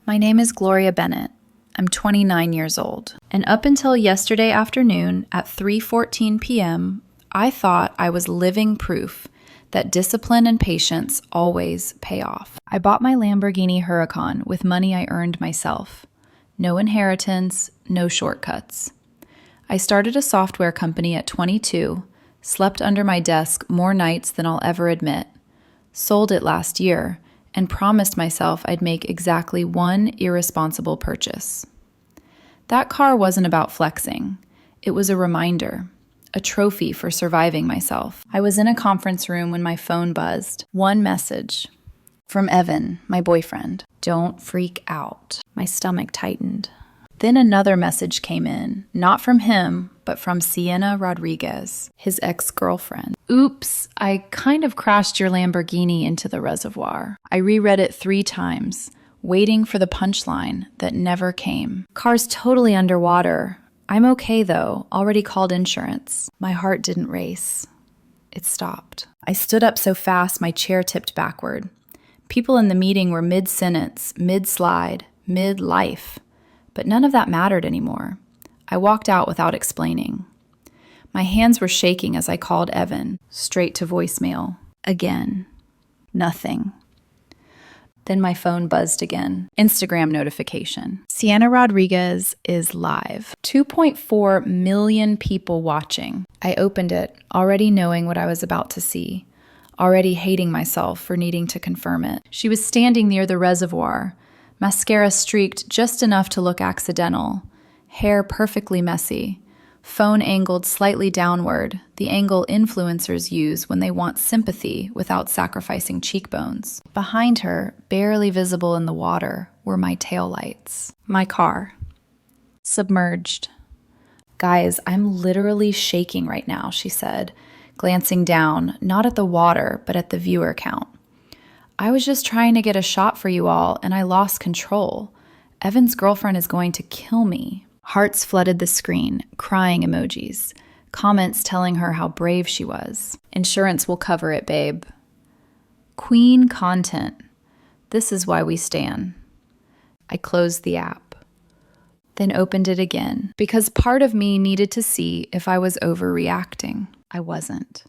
My name is Gloria Bennett. I'm 29 years old. And up until yesterday afternoon at 3:14 p.m., I thought I was living proof that discipline and patience always pay off. I bought my Lamborghini Huracan with money I earned myself. No inheritance, no shortcuts. I started a software company at 22, slept under my desk more nights than I'll ever admit, sold it last year, and promised myself I'd make exactly one irresponsible purchase. That car wasn't about flexing. It was a reminder, a trophy for surviving myself. I was in a conference room when my phone buzzed. One message from Evan, my boyfriend. Don't freak out. My stomach tightened. Then another message came in, not from him, but from Sienna Rodriguez, his ex-girlfriend. Oops, I kind of crashed your Lamborghini into the reservoir. I reread it 3 times, waiting for the punchline that never came. Car's totally underwater. I'm okay though, already called insurance. My heart didn't race. It stopped. I stood up so fast my chair tipped backward. People in the meeting were mid-sentence, mid-slide, mid-life. But none of that mattered anymore. I walked out without explaining. My hands were shaking as I called Evan, straight to voicemail. Again. Nothing. Then my phone buzzed again. Instagram notification. Sienna Rodriguez is live. 2.4 million people watching. I opened it, already knowing what I was about to see, already hating myself for needing to confirm it. She was standing near the reservoir, mascara streaked just enough to look accidental, hair perfectly messy, phone angled slightly downward, the angle influencers use when they want sympathy without sacrificing cheekbones. Behind her, barely visible in the water, were my taillights. My car. Submerged. Guys, I'm literally shaking right now, she said, glancing down, not at the water, but at the viewer count. I was just trying to get a shot for you all, and I lost control. Evan's girlfriend is going to kill me. Hearts flooded the screen, crying emojis, comments telling her how brave she was. Insurance will cover it, babe. Queen content. This is why we stan. I closed the app, then opened it again, because part of me needed to see if I was overreacting. I wasn't.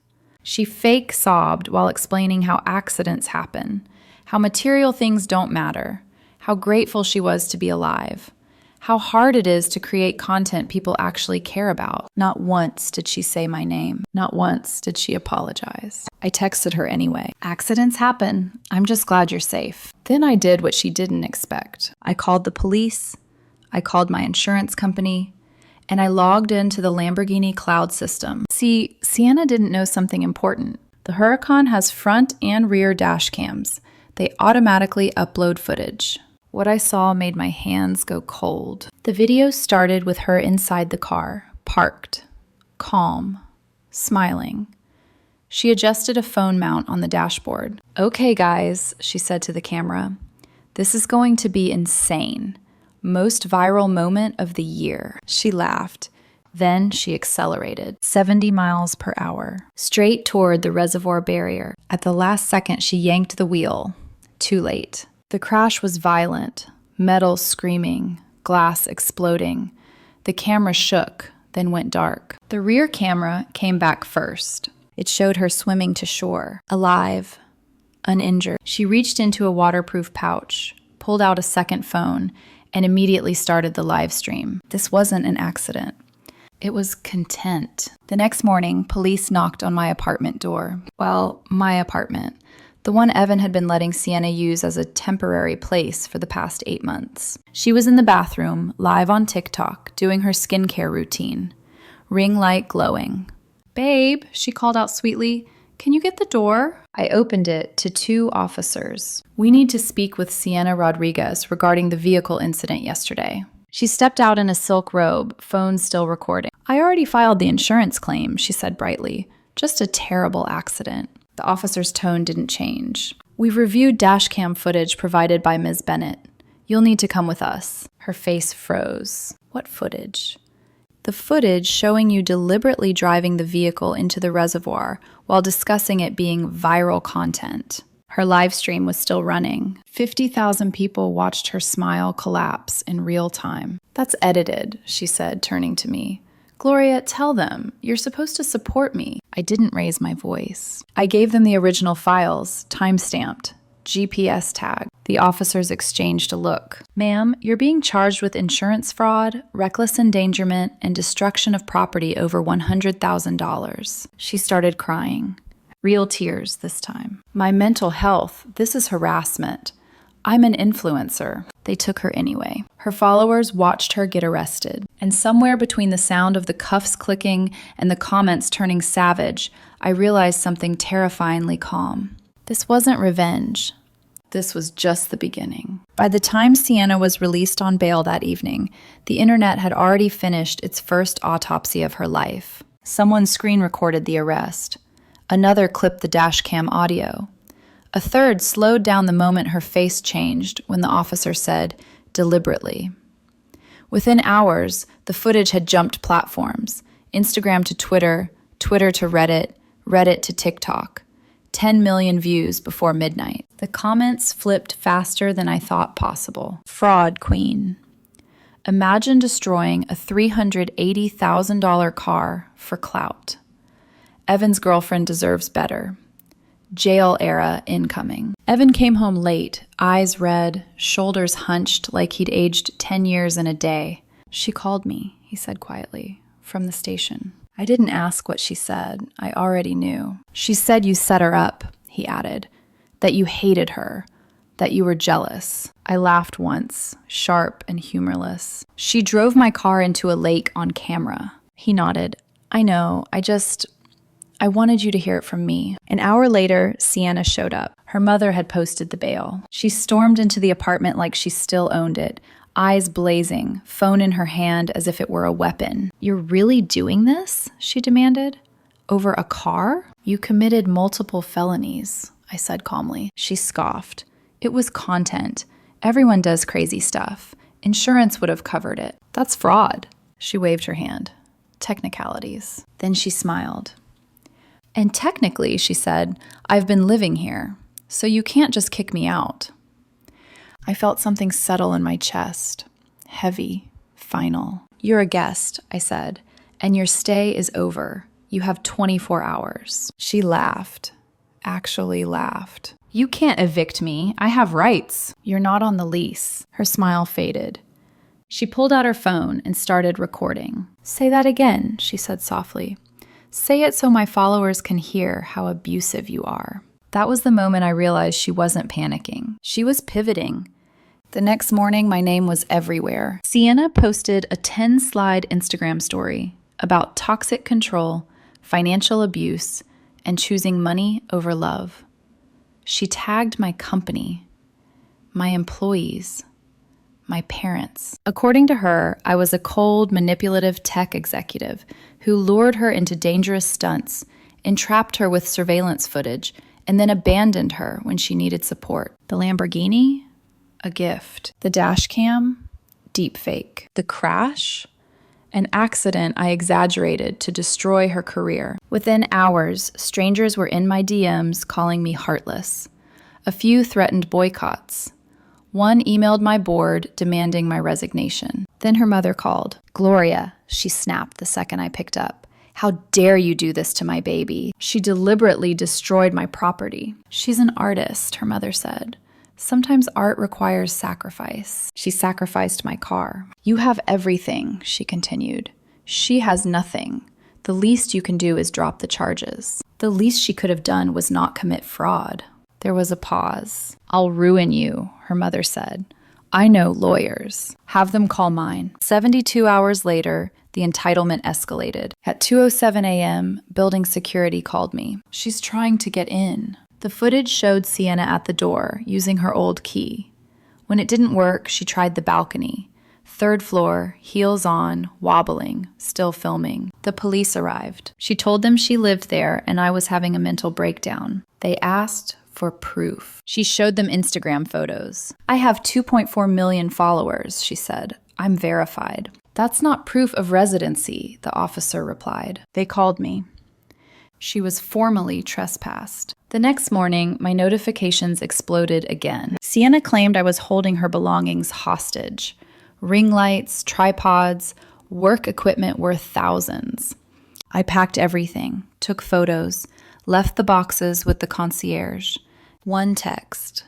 She fake sobbed while explaining how accidents happen, how material things don't matter, how grateful she was to be alive, how hard it is to create content people actually care about. Not once did she say my name. Not once did she apologize. I texted her anyway. Accidents happen. I'm just glad you're safe. Then I did what she didn't expect. I called the police. I called my insurance company. And I logged into the Lamborghini cloud system. See, Sienna didn't know something important. The Huracan has front and rear dash cams. They automatically upload footage. What I saw made my hands go cold. The video started with her inside the car, parked, calm, smiling. She adjusted a phone mount on the dashboard. Okay, guys, she said to the camera. This is going to be insane. Most viral moment of the year. She laughed. Then she accelerated, 70 miles per hour, straight toward the reservoir barrier. At the last second, she yanked the wheel. Too late. The crash was violent, metal screaming, glass exploding. The camera shook, then went dark. The rear camera came back first. It showed her swimming to shore, alive, uninjured. She reached into a waterproof pouch, pulled out a second phone, and immediately started the live stream. This wasn't an accident. It was content. The next morning, police knocked on my apartment door. Well, my apartment. The one Evan had been letting Sienna use as a temporary place for the past 8 months. She was in the bathroom, live on TikTok, doing her skincare routine. Ring light glowing. Babe, she called out sweetly, can you get the door? I opened it to 2 officers. We need to speak with Sienna Rodriguez regarding the vehicle incident yesterday. She stepped out in a silk robe, phone still recording. I already filed the insurance claim, she said brightly. Just a terrible accident. The officer's tone didn't change. We've reviewed dashcam footage provided by Ms. Bennett. You'll need to come with us. Her face froze. What footage? The footage showing you deliberately driving the vehicle into the reservoir while discussing it being viral content. Her live stream was still running. 50,000 people watched her smile collapse in real time. "That's edited," she said, turning to me. "Gloria, tell them. You're supposed to support me." I didn't raise my voice. I gave them the original files, time-stamped, GPS tag. The officers exchanged a look. "Ma'am, you're being charged with insurance fraud, reckless endangerment, and destruction of property over $100,000. She started crying. Real tears this time. "My mental health, this is harassment. I'm an influencer." They took her anyway. Her followers watched her get arrested. And somewhere between the sound of the cuffs clicking and the comments turning savage, I realized something terrifyingly calm. This wasn't revenge. This was just the beginning. By the time Sienna was released on bail that evening, the internet had already finished its first autopsy of her life. Someone screen recorded the arrest. Another clipped the dashcam audio. A third slowed down the moment her face changed when the officer said, "Deliberately." Within hours, the footage had jumped platforms. Instagram to Twitter, Twitter to Reddit, Reddit to TikTok. 10 million views before midnight. The comments flipped faster than I thought possible. "Fraud queen. Imagine destroying a $380,000 car for clout. Evan's girlfriend deserves better. Jail era incoming." Evan came home late, eyes red, shoulders hunched like he'd aged 10 years in a day. "She called me," he said quietly, "from the station." I didn't ask what she said. I already knew. "She said you set her up," he added, "that you hated her, that you were jealous." I laughed once, sharp and humorless. "She drove my car into a lake on camera." He nodded. "I know, I wanted you to hear it from me." An hour later, Sienna showed up. Her mother had posted the bail. She stormed into the apartment like she still owned it, eyes blazing, phone in her hand as if it were a weapon. "You're really doing this?" she demanded. "Over a car? You committed multiple felonies," I said calmly. She scoffed. "It was content. Everyone does crazy stuff. Insurance would have covered it. That's fraud." She waved her hand. "Technicalities." Then she smiled. "And technically," she said, "I've been living here, so you can't just kick me out." I felt something settle in my chest, heavy, final. "You're a guest," I said, "and your stay is over. You have 24 hours. She laughed, actually laughed. "You can't evict me. I have rights." "You're not on the lease." Her smile faded. She pulled out her phone and started recording. "Say that again," she said softly. "Say it so my followers can hear how abusive you are." That was the moment I realized she wasn't panicking. She was pivoting. The next morning, my name was everywhere. Sienna posted a 10-slide Instagram story about toxic control, financial abuse, and choosing money over love. She tagged my company, my employees, my parents. According to her, I was a cold, manipulative tech executive who lured her into dangerous stunts, entrapped her with surveillance footage, and then abandoned her when she needed support. The Lamborghini? A gift. The dash cam? Deep fake. The crash? An accident I exaggerated to destroy her career. Within hours, strangers were in my DMs calling me heartless. A few threatened boycotts. One emailed my board demanding my resignation. Then her mother called. "Gloria," she snapped the second I picked up. "How dare you do this to my baby?" She deliberately destroyed my property. "She's an artist," her mother said. "Sometimes art requires sacrifice." She sacrificed my car. "You have everything," she continued. "She has nothing. The least you can do is drop the charges." The least she could have done was not commit fraud. There was a pause. "I'll ruin you," her mother said. "I know lawyers. Have them call mine." 72 hours later, the entitlement escalated. At 2:07 a.m., building security called me. "She's trying to get in." The footage showed Sienna at the door, using her old key. When it didn't work, she tried the balcony. 3rd floor, heels on, wobbling, still filming. The police arrived. She told them she lived there and I was having a mental breakdown. They asked for proof. She showed them Instagram photos. "I have 2.4 million followers," she said. "I'm verified." "That's not proof of residency," the officer replied. They called me. She was formally trespassed. The next morning, my notifications exploded again. Sienna claimed I was holding her belongings hostage. Ring lights, tripods, work equipment worth thousands. I packed everything, took photos, left the boxes with the concierge. One text.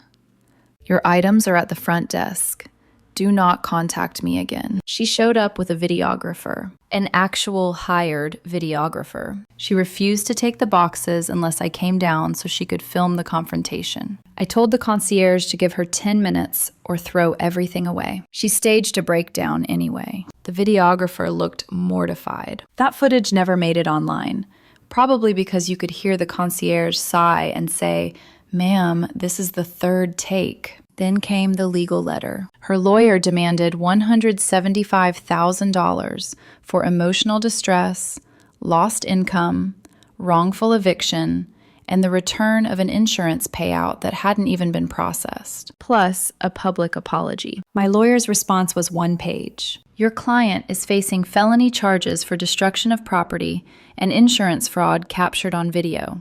Your items are at the front desk. Do not contact me again. She showed up with a videographer, an actual hired videographer. She refused to take the boxes unless I came down so she could film the confrontation. I told the concierge to give her 10 minutes or throw everything away. She staged a breakdown anyway. The videographer looked mortified. That footage never made it online, probably because you could hear the concierge sigh and say, "Ma'am, this is the third take." Then came the legal letter. Her lawyer demanded $175,000 for emotional distress, lost income, wrongful eviction, and the return of an insurance payout that hadn't even been processed, plus a public apology. My lawyer's response was one page. Your client is facing felony charges for destruction of property and insurance fraud captured on video.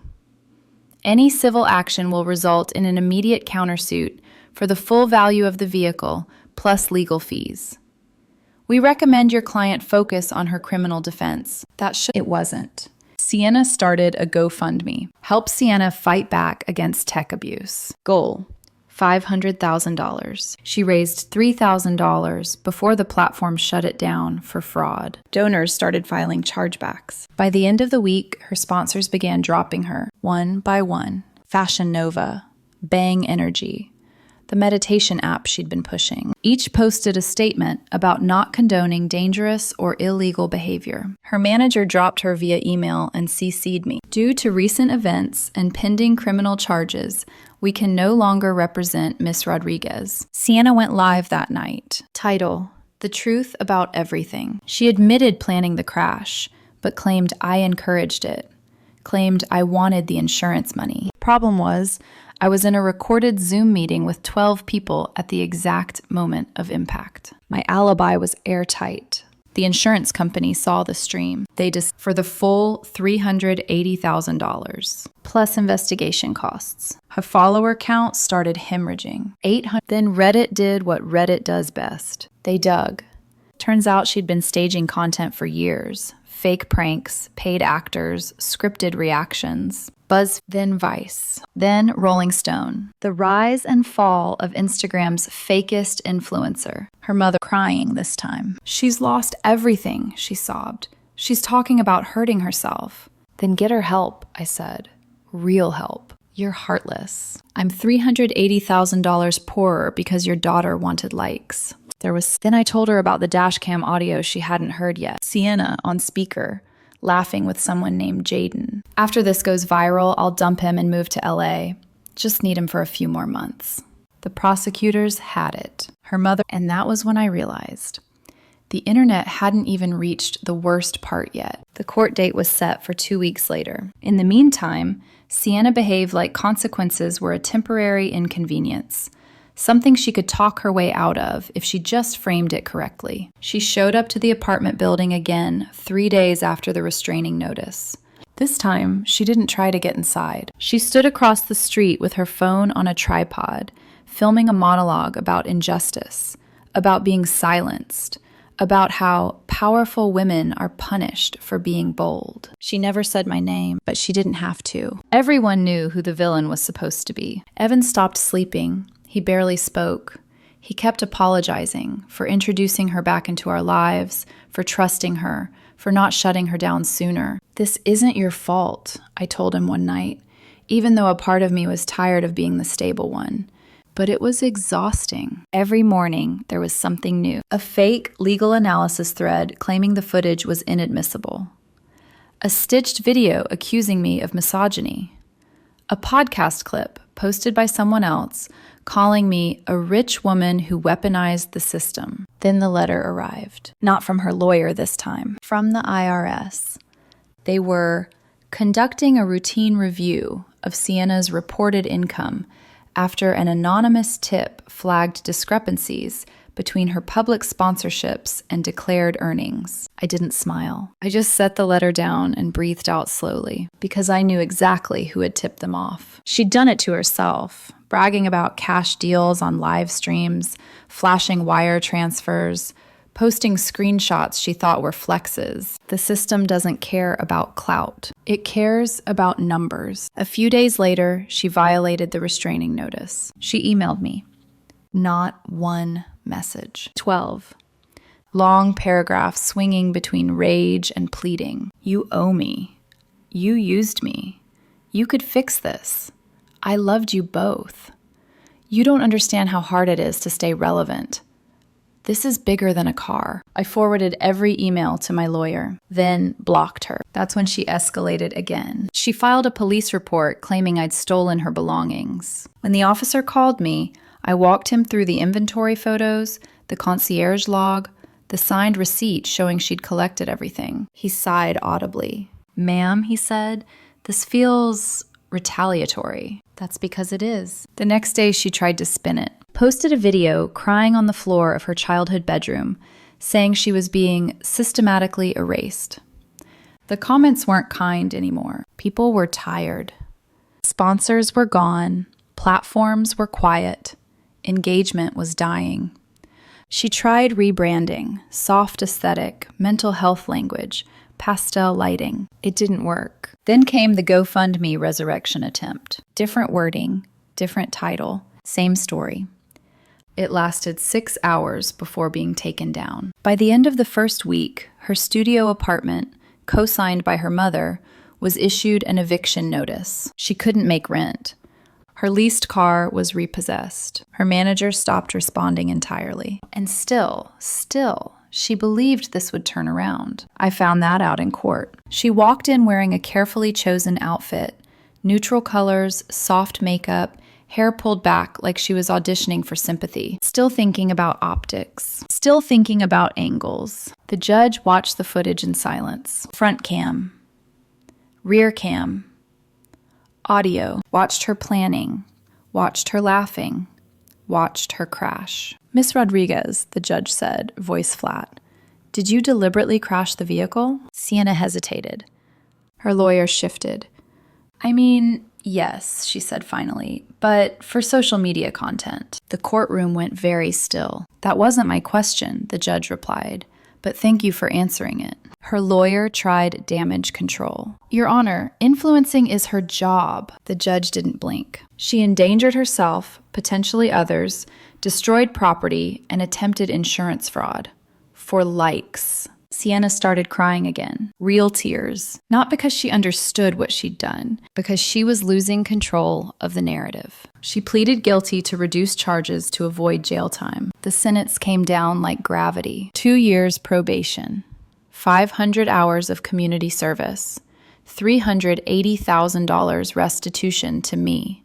Any civil action will result in an immediate countersuit for the full value of the vehicle, plus legal fees. We recommend your client focus on her criminal defense. It wasn't. Sienna started a GoFundMe. Help Sienna fight back against tech abuse. Goal: $500,000. She raised $3,000 before the platform shut it down for fraud. Donors started filing chargebacks. By the end of the week, her sponsors began dropping her, one by one. Fashion Nova, Bang Energy, the meditation app she'd been pushing. Each posted a statement about not condoning dangerous or illegal behavior. Her manager dropped her via email and CC'd me. Due to recent events and pending criminal charges, we can no longer represent Miss Rodriguez. Sienna went live that night. Title: The Truth About Everything. She admitted planning the crash, but claimed I encouraged it. Claimed I wanted the insurance money. Problem was, I was in a recorded Zoom meeting with 12 people at the exact moment of impact. My alibi was airtight. The insurance company saw the stream. They for the full $380,000, plus investigation costs. Her follower count started hemorrhaging. 800. Then Reddit did what Reddit does best. They dug. Turns out she'd been staging content for years. Fake pranks, paid actors, scripted reactions. Buzz, then Vice, then Rolling Stone. The rise and fall of Instagram's fakest influencer. Her mother crying this time. She's lost everything, she sobbed. She's talking about hurting herself. Then get her help, I said. Real help. You're heartless. I'm $380,000 poorer because your daughter wanted likes. Then I told her about the dashcam audio she hadn't heard yet. Sienna on speaker, laughing with someone named Jaden. After this goes viral, I'll dump him and move to LA. Just need him for a few more months. The prosecutors had it. Her mother, and that was when I realized. The internet hadn't even reached the worst part yet. The court date was set for 2 weeks later. In the meantime, Sienna behaved like consequences were a temporary inconvenience. Something she could talk her way out of if she just framed it correctly. She showed up to the apartment building again 3 days after the restraining notice. This time, she didn't try to get inside. She stood across the street with her phone on a tripod, filming a monologue about injustice, about being silenced, about how powerful women are punished for being bold. She never said my name, but she didn't have to. Everyone knew who the villain was supposed to be. Evan stopped sleeping. He barely spoke. He kept apologizing for introducing her back into our lives, for trusting her, for not shutting her down sooner. This isn't your fault, I told him one night, even though a part of me was tired of being the stable one. But it was exhausting. Every morning, there was something new. A fake legal analysis thread claiming the footage was inadmissible. A stitched video accusing me of misogyny. A podcast clip posted by someone else calling me a rich woman who weaponized the system. Then the letter arrived. Not from her lawyer this time, from the IRS. They were conducting a routine review of Sienna's reported income after an anonymous tip flagged discrepancies between her public sponsorships and declared earnings. I didn't smile. I just set the letter down and breathed out slowly, because I knew exactly who had tipped them off. She'd done it to herself, bragging about cash deals on live streams, flashing wire transfers, posting screenshots she thought were flexes. The system doesn't care about clout. It cares about numbers. A few days later, she violated the restraining notice. She emailed me. Not one message. 12. Long paragraphs swinging between rage and pleading. You owe me. You used me. You could fix this. I loved you both. You don't understand how hard it is to stay relevant. This is bigger than a car. I forwarded every email to my lawyer, then blocked her. That's when she escalated again. She filed a police report claiming I'd stolen her belongings. When the officer called me, I walked him through the inventory photos, the concierge log, the signed receipt showing she'd collected everything. He sighed audibly. "Ma'am," he said, "this feels retaliatory." That's because it is. The next day, she tried to spin it. Posted a video crying on the floor of her childhood bedroom, saying she was being systematically erased. The comments weren't kind anymore. People were tired. Sponsors were gone. Platforms were quiet. Engagement was dying. She tried rebranding, soft aesthetic, mental health language, pastel lighting. It didn't work. Then came the GoFundMe resurrection attempt. Different wording, different title, same story. It lasted 6 hours before being taken down. By the end of the first week, her studio apartment, co-signed by her mother, was issued an eviction notice. She couldn't make rent. Her leased car was repossessed. Her manager stopped responding entirely. And still, she believed this would turn around. I found that out in court. She walked in wearing a carefully chosen outfit, neutral colors, soft makeup, hair pulled back like she was auditioning for sympathy, still thinking about optics, still thinking about angles. The judge watched the footage in silence. Front cam, rear cam, audio, watched her planning, watched her laughing, watched her crash. "Miss Rodriguez," the judge said, voice flat, "did you deliberately crash the vehicle?" Sienna hesitated. Her lawyer shifted. "I mean, yes," she said finally, "but for social media content." The courtroom went very still. "That wasn't my question," the judge replied, "but thank you for answering it." Her lawyer tried damage control. "Your Honor, influencing is her job." The judge didn't blink. "She endangered herself, potentially others, destroyed property, and attempted insurance fraud. For likes." Sienna started crying again. Real tears. Not because she understood what she'd done, because she was losing control of the narrative. She pleaded guilty to reduced charges to avoid jail time. The sentence came down like gravity. 2 years probation. 500 hours of community service. $380,000 restitution to me.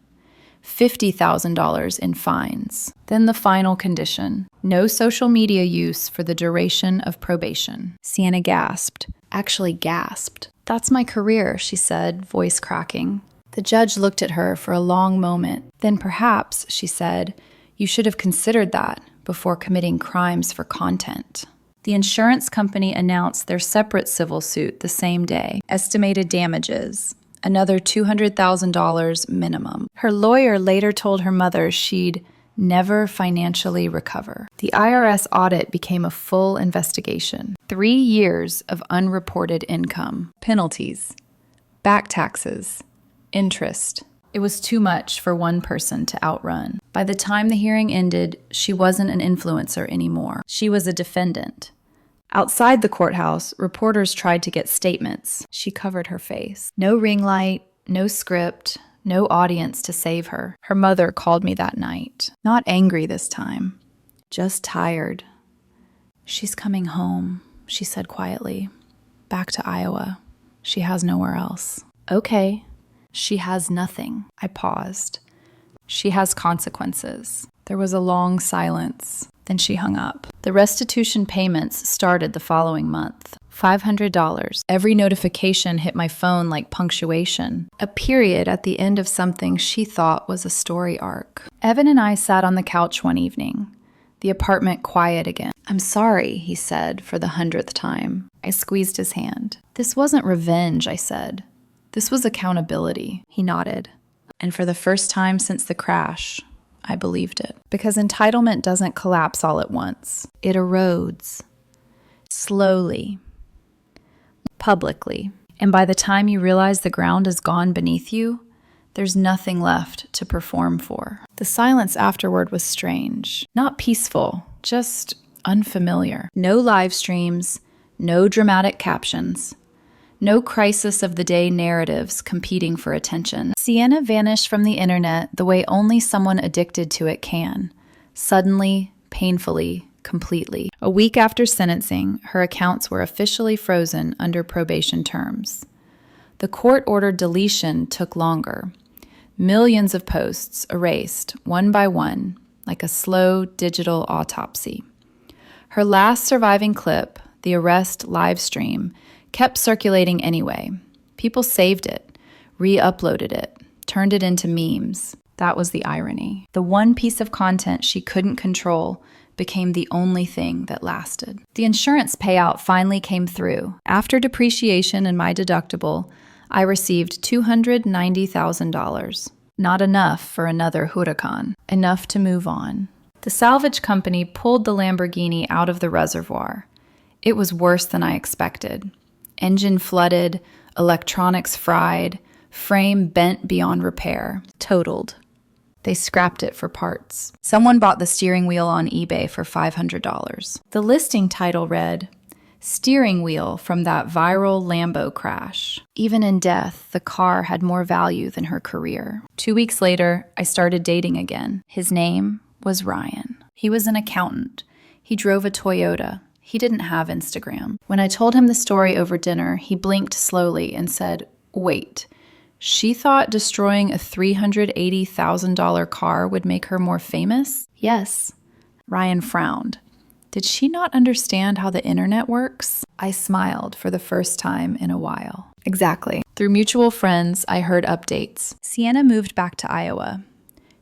$50,000 in fines. Then the final condition: no social media use for the duration of probation. Sienna gasped. Actually gasped. "That's my career," she said, voice cracking. The judge looked at her for a long moment. "Then perhaps," she said, "you should have considered that before committing crimes for content." The insurance company announced their separate civil suit the same day. Estimated damages: another $200,000 minimum. Her lawyer later told her mother she'd never financially recover. The IRS audit became a full investigation. 3 years of unreported income, penalties, back taxes, interest. It was too much for one person to outrun. By the time the hearing ended, she wasn't an influencer anymore. She was a defendant. Outside the courthouse, reporters tried to get statements. She covered her face. No ring light, no script, no audience to save her. Her mother called me that night. Not angry this time, just tired. "She's coming home," she said quietly. "Back to Iowa. She has nowhere else." "Okay." "She has nothing." I paused. "She has consequences." There was a long silence. Then she hung up. The restitution payments started the following month. $500. Every notification hit my phone like punctuation. A period at the end of something she thought was a story arc. Evan and I sat on the couch one evening. The apartment quiet again. "I'm sorry," he said for the 100th time. I squeezed his hand. "This wasn't revenge," I said. "This was accountability." He nodded. And for the first time since the crash, I believed it. Because entitlement doesn't collapse all at once. It erodes. Slowly. Publicly. And by the time you realize the ground is gone beneath you, there's nothing left to perform for. The silence afterward was strange. Not peaceful, just unfamiliar. No live streams, no dramatic captions, no crisis of the day narratives competing for attention. Sienna vanished from the internet the way only someone addicted to it can. Suddenly, painfully, completely. A week after sentencing, her accounts were officially frozen under probation terms. The court-ordered deletion took longer. Millions of posts erased, one by one, like a slow digital autopsy. Her last surviving clip, the arrest live stream, kept circulating anyway. People saved it, re-uploaded it, turned it into memes. That was the irony. The one piece of content she couldn't control became the only thing that lasted. The insurance payout finally came through. After depreciation and my deductible, I received $290,000. Not enough for another Huracan. Enough to move on. The salvage company pulled the Lamborghini out of the reservoir. It was worse than I expected. Engine flooded, electronics fried, frame bent beyond repair, totaled. They scrapped it for parts. Someone bought the steering wheel on eBay for $500. The listing title read, "Steering wheel from that viral Lambo crash." Even in death, the car had more value than her career. 2 weeks later, I started dating again. His name was Ryan. He was an accountant. He drove a Toyota. He didn't have Instagram. When I told him the story over dinner, he blinked slowly and said, "Wait, she thought destroying a $380,000 car would make her more famous?" "Yes." Ryan frowned. Did she not understand how the internet works? I smiled for the first time in a while. Exactly. Through mutual friends, I heard updates. Sienna moved back to Iowa.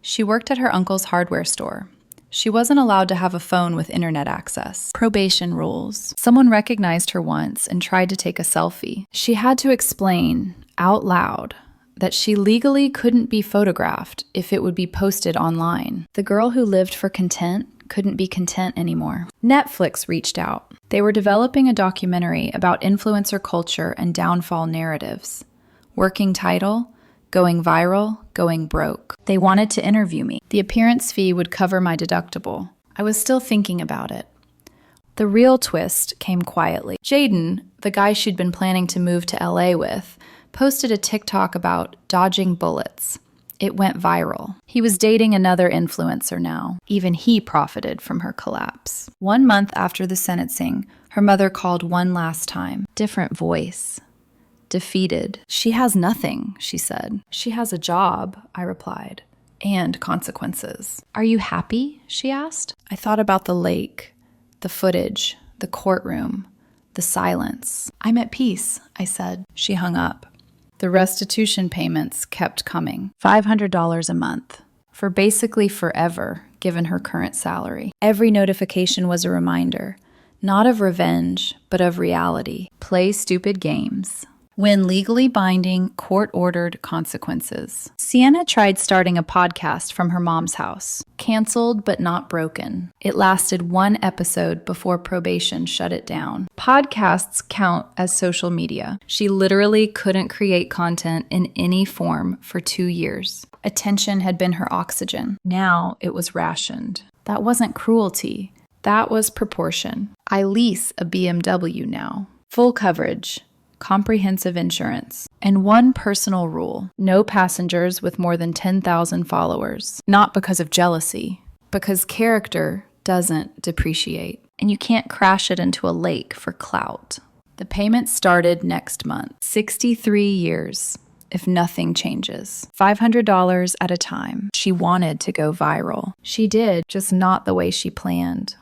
She worked at her uncle's hardware store. She wasn't allowed to have a phone with internet access. Probation rules. Someone recognized her once and tried to take a selfie. She had to explain, out loud, that she legally couldn't be photographed if it would be posted online. The girl who lived for content couldn't be content anymore. Netflix reached out. They were developing a documentary about influencer culture and downfall narratives. Working title, "Going Viral, Going Broke." They wanted to interview me. The appearance fee would cover my deductible. I was still thinking about it. The real twist came quietly. Jaden, the guy she'd been planning to move to LA with, posted a TikTok about dodging bullets. It went viral. He was dating another influencer now. Even he profited from her collapse. 1 month after the sentencing, her mother called one last time. Different voice. Defeated. "She has nothing," she said. "She has a job," I replied. "And consequences." "Are you happy?" she asked. I thought about the lake, the footage, the courtroom, the silence. "I'm at peace," I said. She hung up. The restitution payments kept coming. $500 a month. For basically forever, given her current salary. Every notification was a reminder, not of revenge, but of reality. Play stupid games. When legally binding, court-ordered consequences. Sienna tried starting a podcast from her mom's house. Canceled but not broken. It lasted 1 episode before probation shut it down. Podcasts count as social media. She literally couldn't create content in any form for 2 years. Attention had been her oxygen. Now it was rationed. That wasn't cruelty. That was proportion. I lease a BMW now. Full coverage. Comprehensive insurance, and one personal rule: no passengers with more than 10,000 followers. Not because of jealousy, because character doesn't depreciate, and you can't crash it into a lake for clout. The payment started next month. 63 years, if nothing changes. $500 at a time. She wanted to go viral. She did, just not the way she planned.